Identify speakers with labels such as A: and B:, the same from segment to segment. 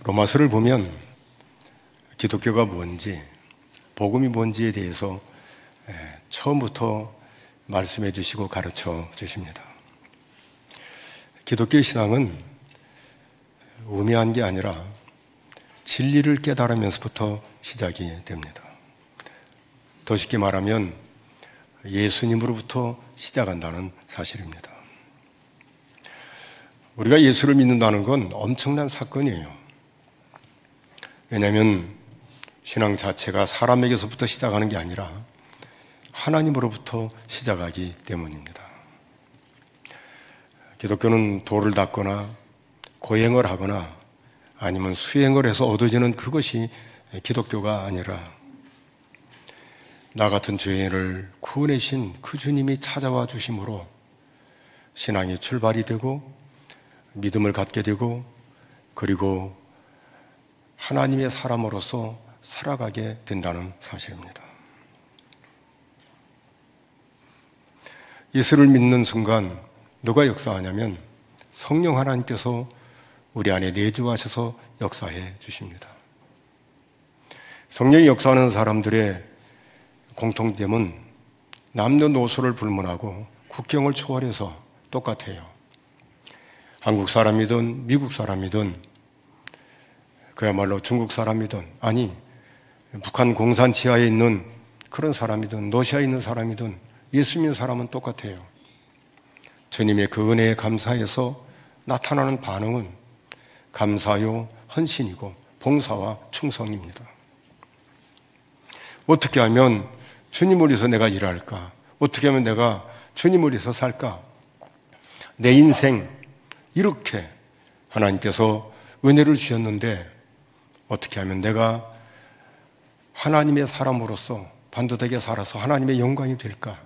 A: 로마서를 보면 기독교가 뭔지, 복음이 뭔지에 대해서 처음부터 말씀해 주시고 가르쳐 주십니다. 기독교 신앙은 우매한 게 아니라 진리를 깨달으면서부터 시작이 됩니다. 더 쉽게 말하면 예수님으로부터 시작한다는 사실입니다. 우리가 예수를 믿는다는 건 엄청난 사건이에요. 왜냐하면 신앙 자체가 사람에게서부터 시작하는 게 아니라 하나님으로부터 시작하기 때문입니다. 기독교는 도를 닦거나 고행을 하거나 아니면 수행을 해서 얻어지는 그것이 기독교가 아니라 나 같은 죄인을 구원하신 그 주님이 찾아와 주심으로 신앙이 출발이 되고 믿음을 갖게 되고 그리고 하나님의 사람으로서 살아가게 된다는 사실입니다. 예수를 믿는 순간 누가 역사하냐면 성령 하나님께서 우리 안에 내주하셔서 역사해 주십니다. 성령이 역사하는 사람들의 공통점은 남녀노소를 불문하고 국경을 초월해서 똑같아요. 한국 사람이든 미국 사람이든 그야말로 중국 사람이든 아니 북한 공산 지하에 있는 그런 사람이든 러시아에 있는 사람이든 예수 믿는 사람은 똑같아요. 주님의 그 은혜에 감사해서 나타나는 반응은 감사요, 헌신이고 봉사와 충성입니다. 어떻게 하면 주님을 위해서 내가 일할까? 어떻게 하면 내가 주님을 위해서 살까? 내 인생 이렇게 하나님께서 은혜를 주셨는데 어떻게 하면 내가 하나님의 사람으로서 반듯하게 살아서 하나님의 영광이 될까?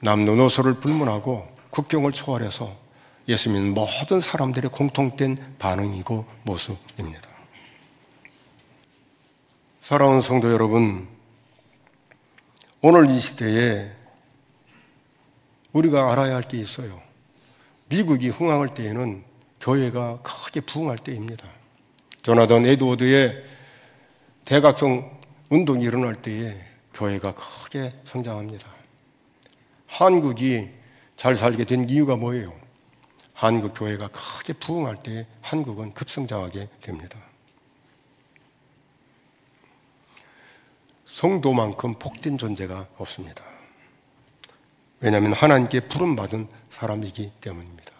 A: 남녀노소를 불문하고 국경을 초월해서 예수 믿는 모든 사람들의 공통된 반응이고 모습입니다. 사랑하는 성도 여러분, 오늘 이 시대에 우리가 알아야 할 게 있어요. 미국이 흥황할 때에는 교회가 크게 부흥할 때입니다. 조나단 에드워드의 대각성 운동이 일어날 때에 교회가 크게 성장합니다. 한국이 잘 살게 된 이유가 뭐예요? 한국 교회가 크게 부흥할 때 한국은 급성장하게 됩니다. 성도만큼 복된 존재가 없습니다. 왜냐하면 하나님께 부름받은 사람이기 때문입니다.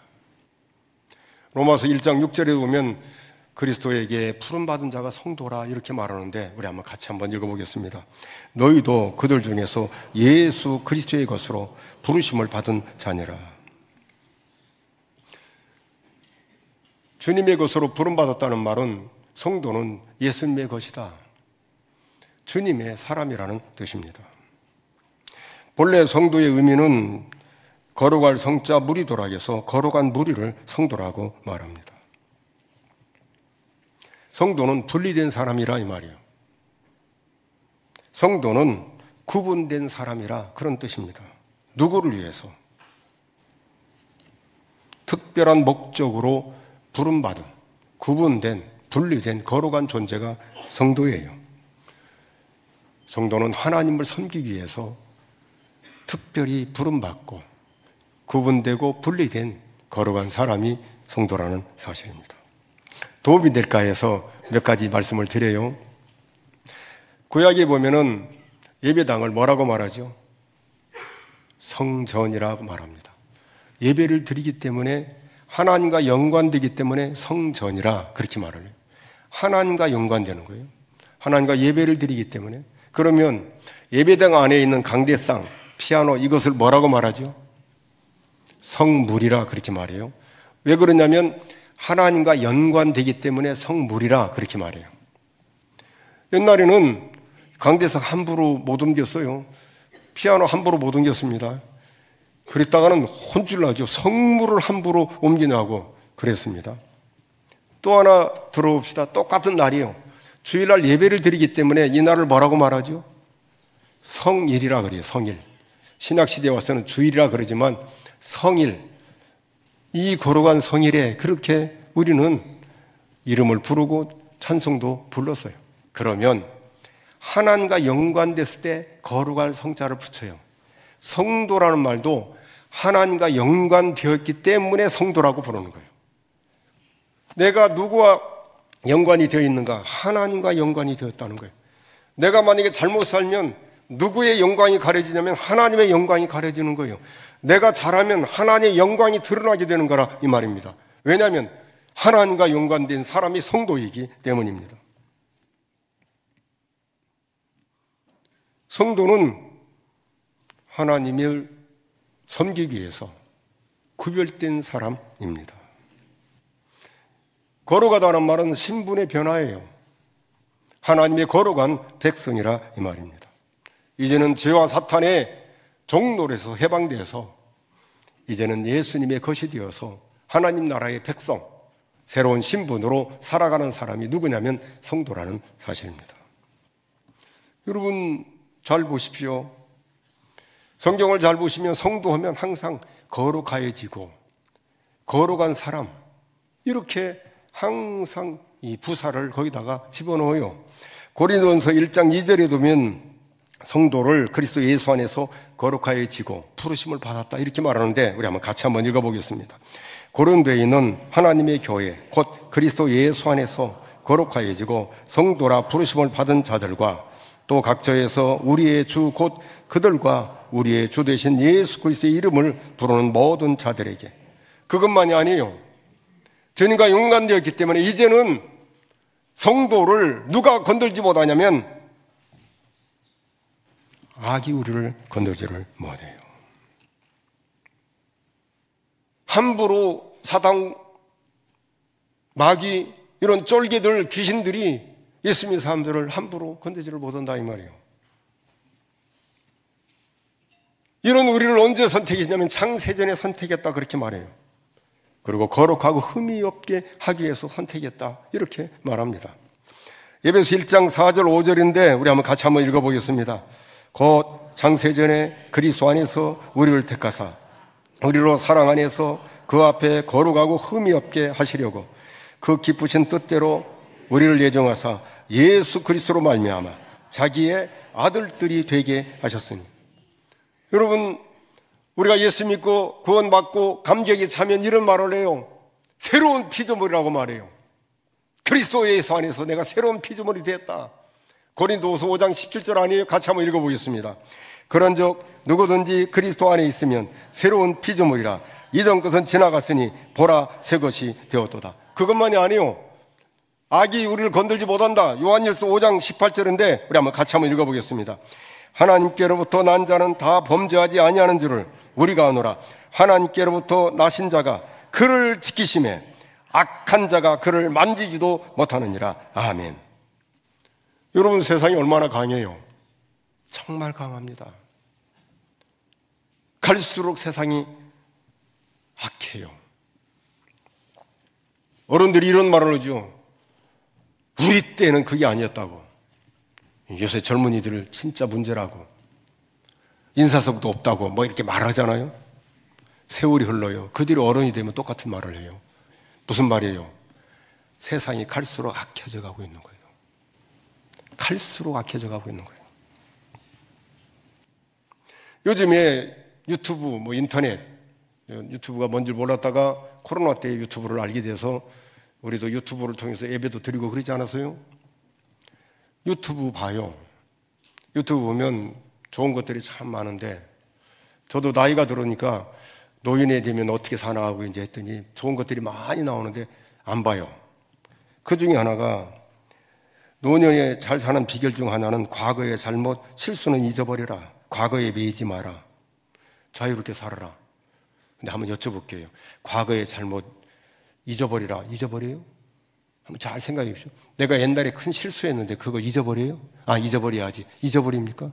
A: 로마서 1장 6절에 보면 그리스도에게 부름받은 자가 성도라 이렇게 말하는데 우리 같이 한번 읽어보겠습니다. 너희도 그들 중에서 예수 그리스도의 것으로 부르심을 받은 자니라. 주님의 것으로 부름받았다는 말은 성도는 예수님의 것이다. 주님의 사람이라는 뜻입니다. 본래 성도의 의미는 거룩할 성자 무리도락에서 거룩한 무리를 성도라고 말합니다. 성도는 분리된 사람이라 이 말이에요. 성도는 구분된 사람이라 그런 뜻입니다. 누구를 위해서? 특별한 목적으로 부름받은, 구분된, 분리된 거룩한 존재가 성도예요. 성도는 하나님을 섬기기 위해서 특별히 부름받고 구분되고 분리된 거룩한 사람이 성도라는 사실입니다. 도움이 될까 해서 몇 가지 말씀을 드려요. 구약에 보면은 예배당을 뭐라고 말하죠? 성전이라고 말합니다. 예배를 드리기 때문에 하나님과 연관되기 때문에 성전이라 그렇게 말을 해요. 하나님과 연관되는 거예요. 하나님과 예배를 드리기 때문에. 그러면 예배당 안에 있는 강대상, 피아노 이것을 뭐라고 말하죠? 성물이라 그렇게 말해요. 왜 그러냐면 하나님과 연관되기 때문에 성물이라 그렇게 말해요. 옛날에는 강대상 함부로 못 옮겼어요. 피아노 함부로 못 옮겼습니다. 그랬다가는 혼쭐 나죠. 성물을 함부로 옮기냐고 그랬습니다. 또 하나 들어봅시다. 똑같은 날이에요. 주일날 예배를 드리기 때문에 이 날을 뭐라고 말하죠? 성일이라 그래요. 성일. 신약시대에 와서는 주일이라 그러지만 성일, 이 거룩한 성일에 그렇게 우리는 이름을 부르고 찬송도 불렀어요. 그러면 하나님과 연관됐을 때 거룩한 성자를 붙여요. 성도라는 말도 하나님과 연관되었기 때문에 성도라고 부르는 거예요. 내가 누구와 연관이 되어 있는가? 하나님과 연관이 되었다는 거예요. 내가 만약에 잘못 살면 누구의 영광이 가려지냐면 하나님의 영광이 가려지는 거예요. 내가 잘하면 하나님의 영광이 드러나게 되는 거라 이 말입니다. 왜냐하면 하나님과 연관된 사람이 성도이기 때문입니다. 성도는 하나님을 섬기기 위해서 구별된 사람입니다. 거룩하다는 말은 신분의 변화예요. 하나님의 거룩한 백성이라 이 말입니다. 이제는 죄와 사탄의 종노릇에서 해방되어서 이제는 예수님의 것이 되어서 하나님 나라의 백성, 새로운 신분으로 살아가는 사람이 누구냐면 성도라는 사실입니다. 여러분 잘 보십시오. 성경을 잘 보시면 성도하면 항상 거룩하여지고 거룩한 사람, 이렇게 항상 이 부사를 거기다가 집어넣어요. 고린도전서 1장 2절에 보면 성도를 그리스도 예수 안에서 거룩하여지고 부르심을 받았다 이렇게 말하는데 우리 한번 같이 한번 읽어보겠습니다. 고린도에 있는 하나님의 교회 곧 그리스도 예수 안에서 거룩하여지고 성도라 부르심을 받은 자들과 또 각처에서 우리의 주 곧 그들과 우리의 주 되신 예수 그리스도의 이름을 부르는 모든 자들에게, 그것만이 아니에요. 주님과 연관되었기 때문에 이제는 성도를 누가 건들지 못하냐면 악이 우리를 건들지를 못해요. 함부로 사단, 마귀, 이런 쫄개들, 귀신들이 예수 믿는 사람들을 함부로 건들지를 못한다 이 말이에요. 이런 우리를 언제 선택했냐면 창세전에 선택했다 그렇게 말해요. 그리고 거룩하고 흠이 없게 하기 위해서 선택했다 이렇게 말합니다. 에베소 1장 4절 5절인데 우리 한번 같이 한번 읽어보겠습니다. 곧 창세전에 그리스도 안에서 우리를 택하사 우리로 사랑 안에서 그 앞에 거룩하고 흠이 없게 하시려고 그 기쁘신 뜻대로 우리를 예정하사 예수 그리스도로 말미암아 자기의 아들들이 되게 하셨으니. 여러분 우리가 예수 믿고 구원받고 감격에 차면 이런 말을 해요. 새로운 피조물이라고 말해요. 그리스도 예수 안에서 내가 새로운 피조물이 되었다. 고린도후서 5장 17절 아니에요? 같이 한번 읽어보겠습니다. 그런즉 누구든지 그리스도 안에 있으면 새로운 피조물이라 이전 것은 지나갔으니 보라 새 것이 되었도다. 그것만이 아니에요. 악이 우리를 건들지 못한다. 요한일서 5장 18절인데 우리 한번 같이 한번 읽어보겠습니다. 하나님께로부터 난 자는 다 범죄하지 아니하는 줄을 우리가 아노라. 하나님께로부터 나신 자가 그를 지키심에 악한 자가 그를 만지지도 못하느니라. 아멘. 여러분 세상이 얼마나 강해요? 정말 강합니다. 갈수록 세상이 악해요. 어른들이 이런 말을 하죠. 우리 때는 그게 아니었다고. 요새 젊은이들 진짜 문제라고. 인사성도 없다고 뭐 이렇게 말하잖아요. 세월이 흘러요. 그 뒤로 어른이 되면 똑같은 말을 해요. 무슨 말이에요? 세상이 갈수록 악해져 가고 있는 거예요. 갈수록 악해져 가고 있는 거예요. 요즘에 유튜브, 뭐 인터넷, 유튜브가 뭔지 몰랐다가 코로나 때 유튜브를 알게 돼서 우리도 유튜브를 통해서 예배도 드리고 그러지 않았어요? 유튜브 봐요. 유튜브 보면 좋은 것들이 참 많은데 저도 나이가 들으니까 노인이 되면 어떻게 사나 하고 이제 했더니 좋은 것들이 많이 나오는데 안 봐요. 그 중에 하나가 노년에 잘 사는 비결 중 하나는 과거의 잘못, 실수는 잊어버려라. 과거에 매이지 마라. 자유롭게 살아라. 근데 한번 여쭤볼게요. 과거의 잘못 잊어버리라. 잊어버려요? 한번 잘 생각해 보십시오. 내가 옛날에 큰 실수했는데 그거 잊어버려요? 아, 잊어버려야지. 잊어버립니까?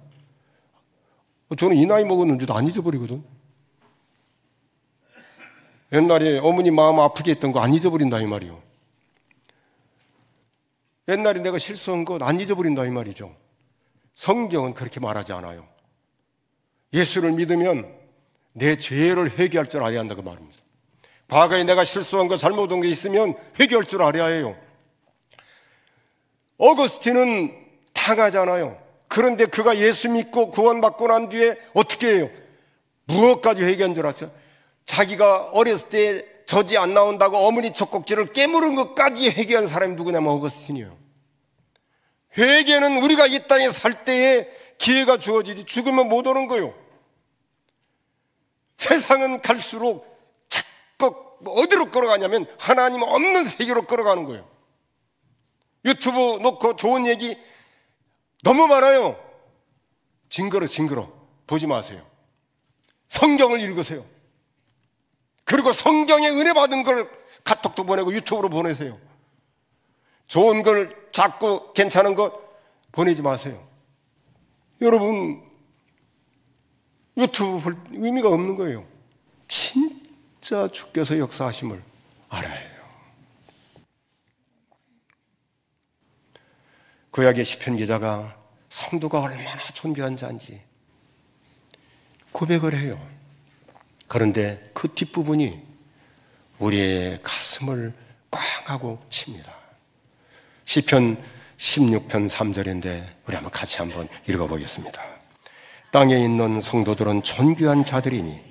A: 저는 이 나이 먹었는데도 안 잊어버리거든. 옛날에 어머니 마음 아프게 했던 거 안 잊어버린다 이 말이에요. 옛날에 내가 실수한 것 안 잊어버린다 이 말이죠. 성경은 그렇게 말하지 않아요. 예수를 믿으면 내 죄를 회개할 줄 알아야 한다고 말합니다. 과거에 내가 실수한 거 잘못한 게 있으면 회개할 줄 알아야 해요. 어거스틴은 당하잖아요. 그런데 그가 예수 믿고 구원받고 난 뒤에 어떻게 해요? 무엇까지 회개한 줄 아세요? 자기가 어렸을 때 젖이 안 나온다고 어머니 젖꼭지를 깨물은 것까지 회개한 사람이 누구냐면 어거스틴이에요. 회개는 우리가 이 땅에 살 때에 기회가 주어지지 죽으면 못 오는 거예요. 세상은 갈수록 자꾸 어디로 끌어가냐면 하나님 없는 세계로 끌어가는 거예요. 유튜브 놓고 좋은 얘기 너무 많아요. 징그러 보지 마세요. 성경을 읽으세요. 그리고 성경에 은혜 받은 걸 카톡도 보내고 유튜브로 보내세요. 좋은 걸 자꾸 괜찮은 것 보내지 마세요. 여러분 유튜브 볼 의미가 없는 거예요. 진짜 주께서 역사하심을 알아야 해요. 구약의 시편 기자가 성도가 얼마나 존귀한 자인지 고백을 해요. 그런데 그 뒷부분이 우리의 가슴을 꽝 하고 칩니다. 시편 16편 3절인데 우리 같이 한번 읽어보겠습니다. 땅에 있는 성도들은 존귀한 자들이니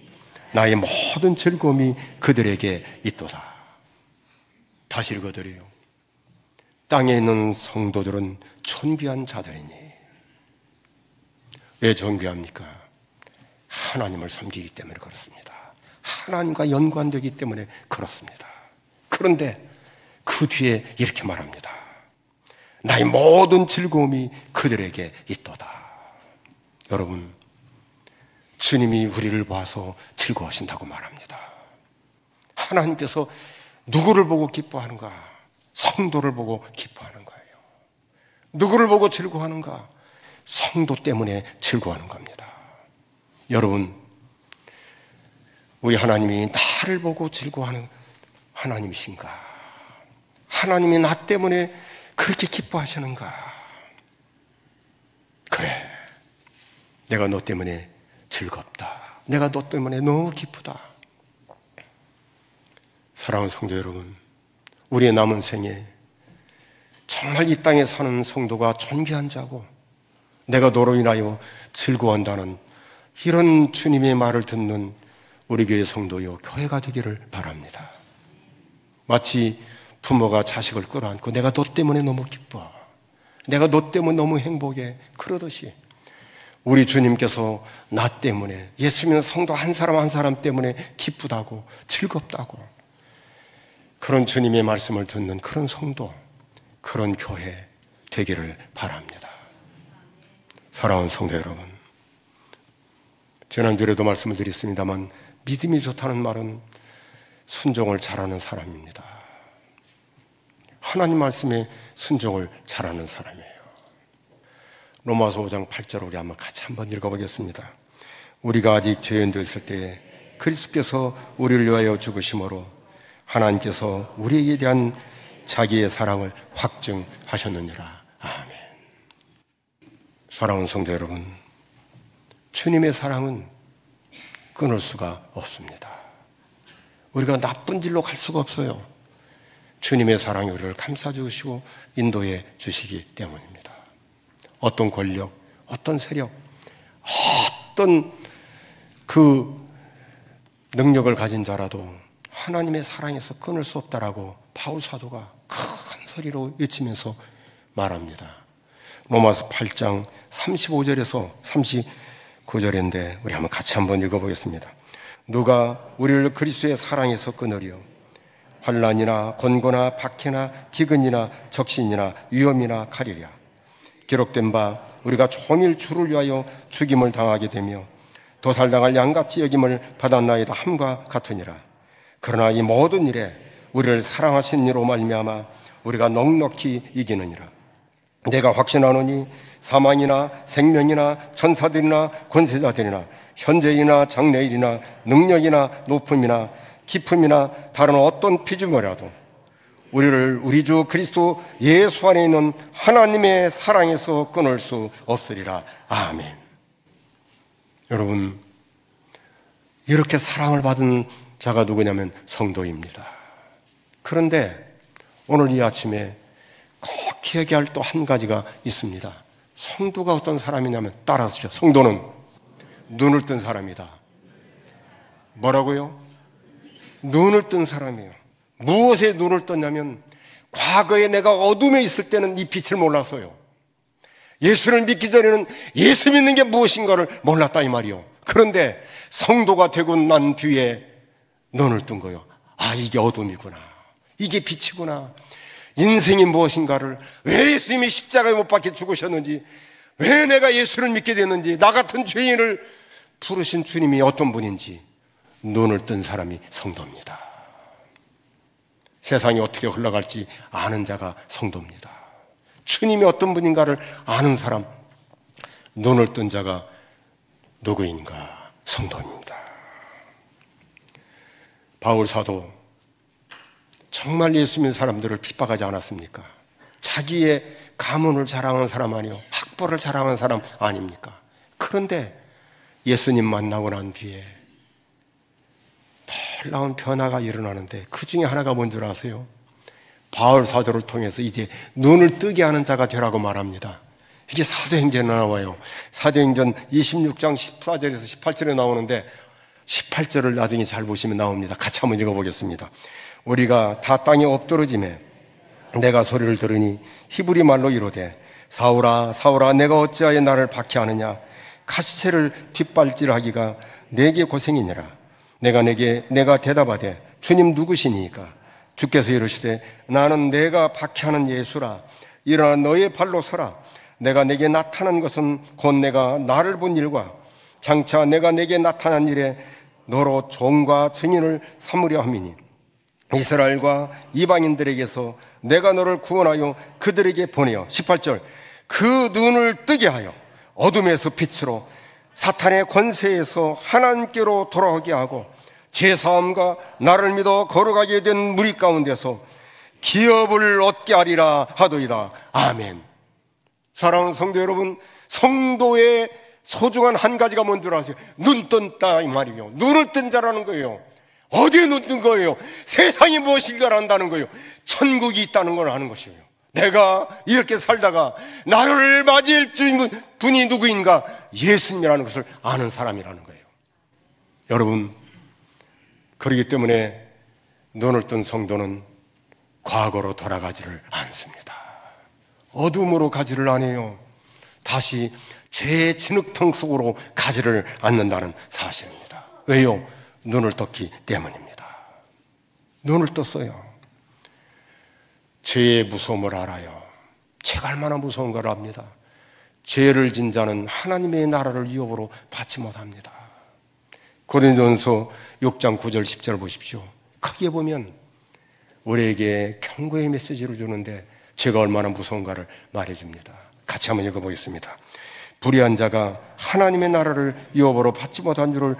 A: 나의 모든 즐거움이 그들에게 있도다. 다시 읽어드려요. 땅에 있는 성도들은 존귀한 자들이니. 왜 존귀합니까? 하나님을 섬기기 때문에 그렇습니다. 하나님과 연관되기 때문에 그렇습니다. 그런데 그 뒤에 이렇게 말합니다. 나의 모든 즐거움이 그들에게 있도다. 여러분, 주님이 우리를 봐서 즐거워하신다고 말합니다. 하나님께서 누구를 보고 기뻐하는가? 성도를 보고 기뻐하는 거예요. 누구를 보고 즐거워하는가? 성도 때문에 즐거워하는 겁니다. 여러분, 우리 하나님이 나를 보고 즐거워하는 하나님이신가? 하나님이 나 때문에 그렇게 기뻐하시는가? 그래, 내가 너 때문에 즐겁다. 내가 너 때문에 너무 기쁘다. 사랑하는 성도 여러분, 우리의 남은 생에 정말 이 땅에 사는 성도가 존귀한 자고 내가 너로 인하여 즐거워한다는 이런 주님의 말을 듣는 우리 교회 성도요, 교회가 되기를 바랍니다. 마치 부모가 자식을 끌어안고 내가 너 때문에 너무 기뻐, 내가 너 때문에 너무 행복해, 그러듯이 우리 주님께서 나 때문에, 예수 믿는 성도 한 사람 한 사람 때문에 기쁘다고 즐겁다고, 그런 주님의 말씀을 듣는 그런 성도, 그런 교회 되기를 바랍니다. 사랑하는 성도 여러분, 지난주에도 말씀을 드렸습니다만 믿음이 좋다는 말은 순종을 잘하는 사람입니다. 하나님 말씀에 순종을 잘하는 사람이에요. 로마서 5장 8절 우리 같이 한번 읽어보겠습니다. 우리가 아직 죄인 되었을 때 그리스도께서 우리를 위하여 죽으심으로 하나님께서 우리에게 대한 자기의 사랑을 확증하셨느니라. 아멘. 사랑하는 성도 여러분, 주님의 사랑은 끊을 수가 없습니다. 우리가 나쁜 길로 갈 수가 없어요. 주님의 사랑이 우리를 감싸주시고 인도해 주시기 때문입니다. 어떤 권력, 어떤 세력, 어떤 그 능력을 가진 자라도 하나님의 사랑에서 끊을 수 없다라고 바울 사도가 큰 소리로 외치면서 말합니다. 로마서 8장 35절에서 39절인데 우리 한번 같이 한번 읽어보겠습니다. 누가 우리를 그리스도의 사랑에서 끊으리요? 환난이나 곤고나 박해나 기근이나 적신이나 위험이나 칼이랴. 기록된 바 우리가 종일 주를 위하여 죽임을 당하게 되며 도살당할 양같이 여김을 받았나이다 함과 같으니라. 그러나 이 모든 일에 우리를 사랑하신 이로 말미암아 우리가 넉넉히 이기느니라. 내가 확신하노니 사망이나 생명이나 천사들이나 권세자들이나 현재이나 장래일이나 능력이나 높음이나 깊음이나 다른 어떤 피조물이라도 우리를 우리 주 그리스도 예수 안에 있는 하나님의 사랑에서 끊을 수 없으리라. 아멘. 여러분, 이렇게 사랑을 받은 자가 누구냐면 성도입니다. 그런데 오늘 이 아침에 꼭 기억해야 할 또 한 가지가 있습니다. 성도가 어떤 사람이냐면, 따라하시죠. 성도는 눈을 뜬 사람이다. 뭐라고요? 눈을 뜬 사람이에요. 무엇에 눈을 떴냐면, 과거에 내가 어둠에 있을 때는 이 빛을 몰랐어요. 예수를 믿기 전에는 예수 믿는 게 무엇인가를 몰랐다 이 말이요. 그런데 성도가 되고 난 뒤에 눈을 뜬 거예요. 아, 이게 어둠이구나, 이게 빛이구나, 인생이 무엇인가를, 왜 예수님이 십자가에 못 박혀 죽으셨는지, 왜 내가 예수를 믿게 됐는지, 나 같은 죄인을 부르신 주님이 어떤 분인지 눈을 뜬 사람이 성도입니다. 세상이 어떻게 흘러갈지 아는 자가 성도입니다. 주님이 어떤 분인가를 아는 사람, 눈을 뜬 자가 누구인가? 성도입니다. 바울 사도 정말 예수 믿는 사람들을 핍박하지 않았습니까? 자기의 가문을 자랑하는 사람 아니요, 학벌을 자랑하는 사람 아닙니까? 그런데 예수님 만나고 난 뒤에 놀라운 변화가 일어나는데, 그 중에 하나가 뭔 줄 아세요? 바울 사도를 통해서 이제 눈을 뜨게 하는 자가 되라고 말합니다. 이게 사도행전에 나와요. 사도행전 26장 14절에서 18절에 나오는데, 18절을 나중에 잘 보시면 나옵니다. 같이 한번 읽어보겠습니다. 우리가 다 땅에 엎드러짐에 내가 소리를 들으니 히브리 말로 이르되, 사울아 사울아 내가 어찌하여 나를 박해하느냐, 가시체를 뒷발질하기가 내게 고생이니라. 내가 대답하되 주님 누구시니까? 주께서 이르시되 나는 내가 박해하는 예수라. 일어나 너의 발로 서라. 내가 내게 나타난 것은 곧 내가 나를 본 일과 장차 내가 내게 나타난 일에 너로 종과 증인을 삼으려 함이니, 이스라엘과 이방인들에게서 내가 너를 구원하여 그들에게 보내어 18절 그 눈을 뜨게 하여 어둠에서 빛으로 사탄의 권세에서 하나님께로 돌아오게 하고 죄사함과 나를 믿어 걸어가게 된 무리 가운데서 기업을 얻게 하리라 하도이다. 아멘. 사랑하는 성도 여러분, 성도의 소중한 한 가지가 뭔 줄 아세요? 눈 뜬다 이 말이에요. 눈을 뜬 자라는 거예요. 어디에 눈 뜬 거예요? 세상이 무엇인가를 안다는 거예요. 천국이 있다는 걸 아는 것이에요. 내가 이렇게 살다가 나를 맞이할 분이 누구인가? 예수님이라는 것을 아는 사람이라는 거예요. 여러분, 그렇기 때문에 눈을 뜬 성도는 과거로 돌아가지를 않습니다. 어둠으로 가지를 않아요. 다시 죄의 진흙탕 속으로 가지를 않는다는 사실입니다. 왜요? 눈을 떴기 때문입니다. 눈을 떴어요. 죄의 무서움을 알아요. 죄가 얼마나 무서운 걸 압니다. 죄를 진 자는 하나님의 나라를 유업으로 받지 못합니다. 고린도전서 6장 9절 10절 보십시오. 크게 보면 우리에게 경고의 메시지를 주는데 죄가 얼마나 무서운가를 말해줍니다. 같이 한번 읽어보겠습니다. 불의한 자가 하나님의 나라를 유업으로 받지 못한 줄을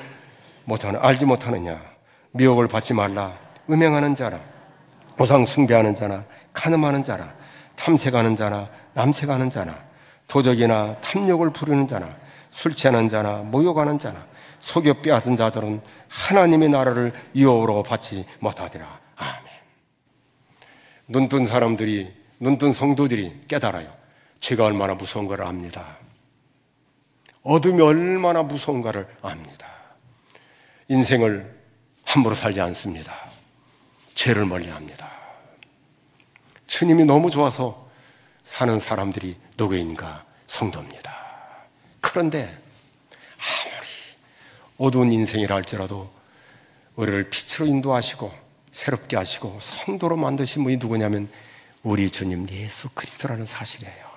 A: 알지 못하느냐. 미혹을 받지 말라. 음행하는 자라, 우상 숭배하는 자나, 간음하는 자나, 탐색하는 자나, 남색하는 자나, 도적이나 탐욕을 부리는 자나, 술 취하는 자나, 모욕하는 자나, 속여 빼앗은 자들은 하나님의 나라를 유업으로 받지 못하리라. 아멘. 눈뜬 사람들이, 눈뜬 성도들이 깨달아요. 죄가 얼마나 무서운 걸 압니다. 어둠이 얼마나 무서운가를 압니다. 인생을 함부로 살지 않습니다. 죄를 멀리합니다. 주님이 너무 좋아서 사는 사람들이 누구인가? 성도입니다. 그런데 아무리 어두운 인생이라 할지라도 우리를 빛으로 인도하시고 새롭게 하시고 성도로 만드신 분이 누구냐면 우리 주님 예수 그리스도라는 사실이에요.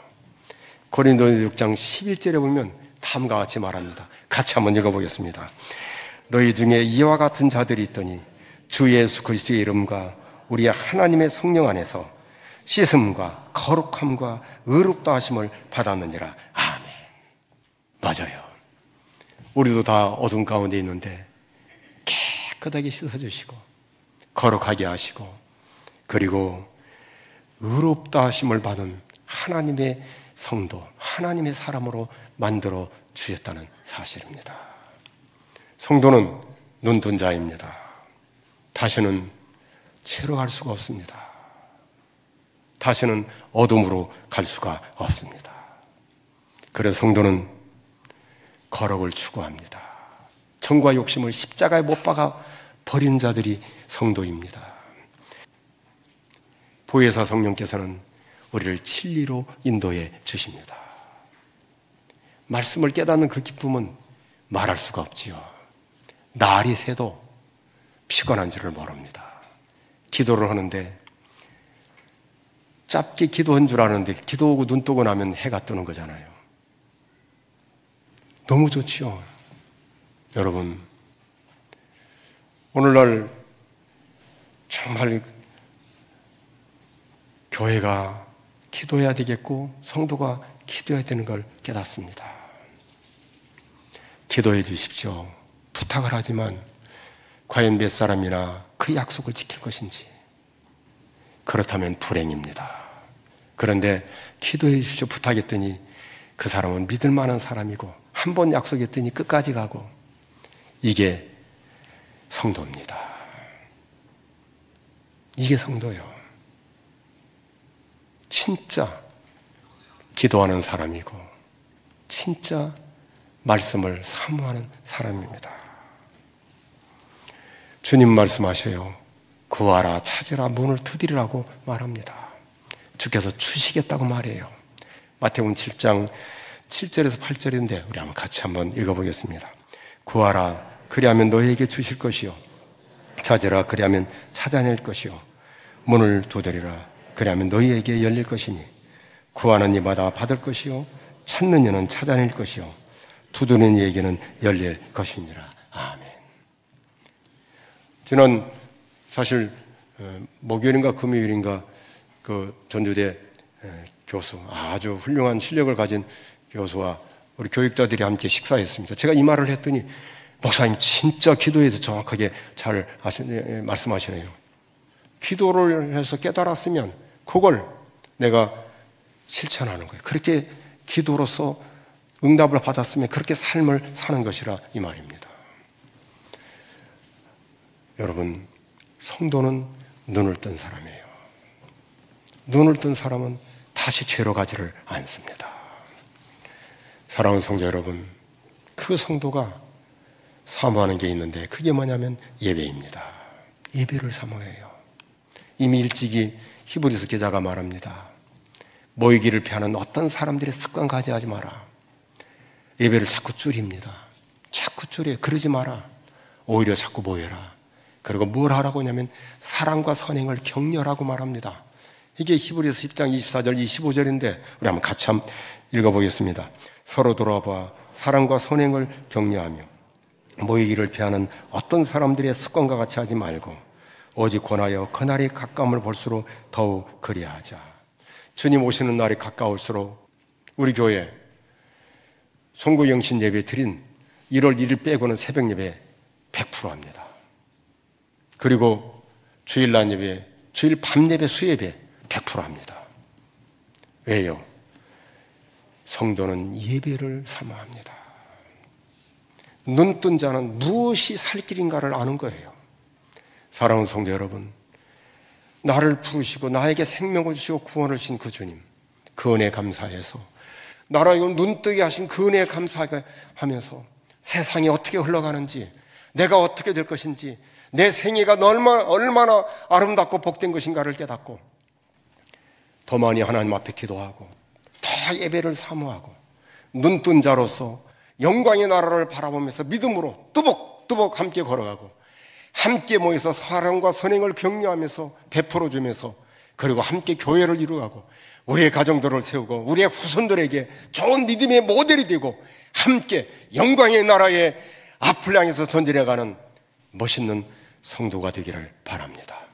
A: 고린도전서 6장 11절에 보면 다음과 같이 말합니다. 같이 한번 읽어보겠습니다. 너희 중에 이와 같은 자들이 있더니 주 예수 그리스도의 이름과 우리 하나님의 성령 안에서 씻음과 거룩함과 의롭다 하심을 받았느니라. 아멘. 맞아요. 우리도 다 어둠 가운데 있는데 깨끗하게 씻어주시고 거룩하게 하시고, 그리고 의롭다 하심을 받은 하나님의 성도, 하나님의 사람으로 만들어 주셨다는 사실입니다. 성도는 눈뜬 자입니다. 다시는 죄로 갈 수가 없습니다. 다시는 어둠으로 갈 수가 없습니다. 그래서 성도는 거룩을 추구합니다. 정과 욕심을 십자가에 못 박아 버린 자들이 성도입니다. 보혜사 성령께서는 우리를 진리로 인도해 주십니다. 말씀을 깨닫는 그 기쁨은 말할 수가 없지요. 날이 새도 피곤한 줄을 모릅니다. 기도를 하는데 짧게 기도한 줄 아는데 기도하고 눈 뜨고 나면 해가 뜨는 거잖아요. 너무 좋지요. 여러분, 오늘날 정말 교회가 기도해야 되겠고 성도가 기도해야 되는 걸 깨닫습니다. 기도해 주십시오. 부탁을 하지만 과연 몇 사람이나 그 약속을 지킬 것인지, 그렇다면 불행입니다. 그런데 기도해 주십시오 부탁했더니 그 사람은 믿을 만한 사람이고 한 번 약속했더니 끝까지 가고, 이게 성도입니다. 이게 성도요. 진짜 기도하는 사람이고 진짜 말씀을 사모하는 사람입니다. 주님 말씀하셔요. 구하라, 찾으라, 문을 두드리라고 말합니다. 주께서 주시겠다고 말해요. 마태복음 7장 7절에서 8절인데 우리 한번 같이 한번 읽어보겠습니다. 구하라, 그리하면 너희에게 주실 것이요, 찾으라, 그리하면 찾아낼 것이요, 문을 두드리라, 그리하면 너희에게 열릴 것이니, 구하는 이마다 받을 것이요, 찾는 이는 찾아낼 것이요, 두드리는 이에게는 열릴 것이니라. 아멘. 저는 사실 목요일인가 금요일인가 그 전주대 교수, 아주 훌륭한 실력을 가진 교수와 우리 교육자들이 함께 식사했습니다. 제가 이 말을 했더니 목사님 진짜 기도해서 정확하게 잘 말씀하시네요. 기도를 해서 깨달았으면 그걸 내가 실천하는 거예요. 그렇게 기도로서 응답을 받았으면 그렇게 삶을 사는 것이라 이 말입니다. 여러분, 성도는 눈을 뜬 사람이에요. 눈을 뜬 사람은 다시 죄로 가지를 않습니다. 사랑하는 성도 여러분, 그 성도가 사모하는 게 있는데 그게 뭐냐면 예배입니다. 예배를 사모해요. 이미 일찍이 히브리서 기자가 말합니다. 모이기를 피하는 어떤 사람들의 습관 가져하지 마라. 예배를 자꾸 줄입니다. 자꾸 줄여. 그러지 마라. 오히려 자꾸 모여라. 그리고 뭘 하라고 하냐면 사랑과 선행을 격려하라고 말합니다. 이게 히브리서 10장 24절 25절인데 우리 한번 같이 한번 읽어보겠습니다. 서로 돌아봐 사랑과 선행을 격려하며 모이기를 피하는 어떤 사람들의 습관과 같이 하지 말고 오직 권하여 그날이 가까움을 볼수록 더욱 그리하자. 주님 오시는 날이 가까울수록 우리 교회 송구영신 예배 드린 1월 1일 빼고는 새벽 예배 100% 합니다. 그리고 주일 낮 예배, 주일 밤 예배, 수예배 100% 합니다. 왜요? 성도는 예배를 사모합니다. 눈뜬 자는 무엇이 살 길인가를 아는 거예요. 사랑하는 성도 여러분, 나를 부르시고 나에게 생명을 주시고 구원을 주신 그 주님, 그 은혜에 감사해서 나라의 눈뜨게 하신 그 은혜에 감사하면서 세상이 어떻게 흘러가는지, 내가 어떻게 될 것인지, 내 생애가 얼마나 아름답고 복된 것인가를 깨닫고 더 많이 하나님 앞에 기도하고 더 예배를 사모하고 눈뜬 자로서 영광의 나라를 바라보면서 믿음으로 뚜벅뚜벅 함께 걸어가고 함께 모여서 사랑과 선행을 격려하면서 베풀어주면서 그리고 함께 교회를 이루어가고 우리의 가정들을 세우고 우리의 후손들에게 좋은 믿음의 모델이 되고 함께 영광의 나라의 앞을 향해서 전진해가는 멋있는 성도가 되기를 바랍니다.